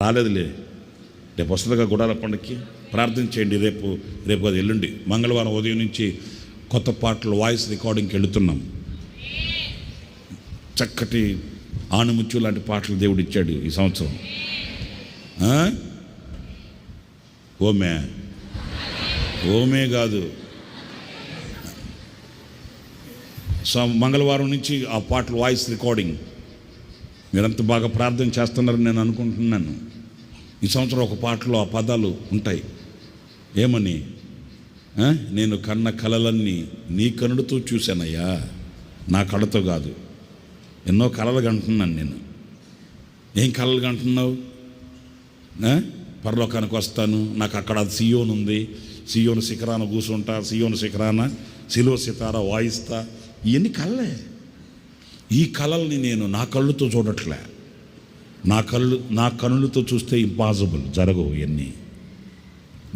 రాలేదులే, రేపు వస్తుందిగా గుడాల పండుగకి. ప్రార్థన చేయండి. రేపు అది ఎల్లుండి మంగళవారం ఉదయం నుంచి కొత్త పాటలు వాయిస్ రికార్డింగ్కి వెళుతున్నాం. చక్కటి ఆణిముత్యం లాంటి పాటలు దేవుడు ఇచ్చాడు ఈ సంవత్సరం. ఓమే కాదు, మంగళవారం నుంచి ఆ పాటలు వాయిస్ రికార్డింగ్. మీరంతా బాగా ప్రార్థన చేస్తున్నారని నేను అనుకుంటున్నాను. ఈ సంవత్సరం ఒక పాటలో ఆ పదాలు ఉంటాయి. ఏమని? నేను కన్న కలలన్నీ నీ కనుడితో చూశానయ్యా, నా కళ్ళతో కాదు. ఎన్నో కలలు కంటున్నాను నేను. ఏం కలలు కంటున్నావు? పరలోకానికి వస్తాను, నాకు అక్కడ సియోను ఉంది, సియోను శిఖరాన కూర్చుంటా, సియోను శిఖరాన సిలువ సితార వాయిస్తా. ఇవన్నీ కళ్ళే. ఈ కళల్ని నేను నా కళ్ళుతో చూడట్లే. నా కనులతో చూస్తే ఇంపాసిబుల్, జరగవు ఇవన్నీ.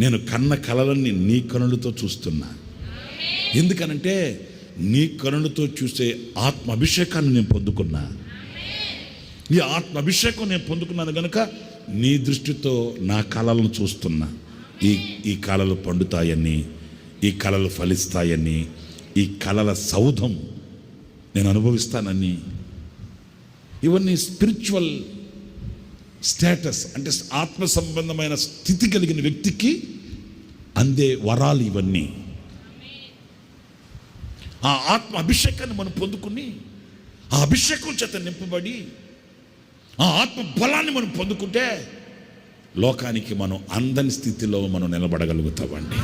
నేను కన్న కళలన్నీ నీ కనులతో చూస్తున్నా. ఎందుకనంటే నీ కనులతో చూసే ఆత్మ అభిషేకాన్ని నేను పొందుకున్నా. ఈ ఆత్మ అభిషేకం నేను పొందుకున్నాను కనుక నీ దృష్టితో నా కళలను చూస్తున్నా. ఈ కళలు పండుతాయని, ఈ కళలు ఫలిస్తాయని, ఈ కళల సౌధం నేను అనుభవిస్తానని. ఇవన్నీ స్పిరిచువల్ స్టేటస్, అంటే ఆత్మ సంబంధమైన స్థితి కలిగిన వ్యక్తికి అందే వరాలు ఇవన్నీ. ఆ ఆత్మ అభిషేకాన్ని మనం పొందుకుని, ఆ అభిషేకం చేత నింపబడి, ఆ ఆత్మ బలాన్ని మనం పొందుకుంటే లోకానికి మనం అందని స్థితిలో మనం నిలబడగలుగుతామండి.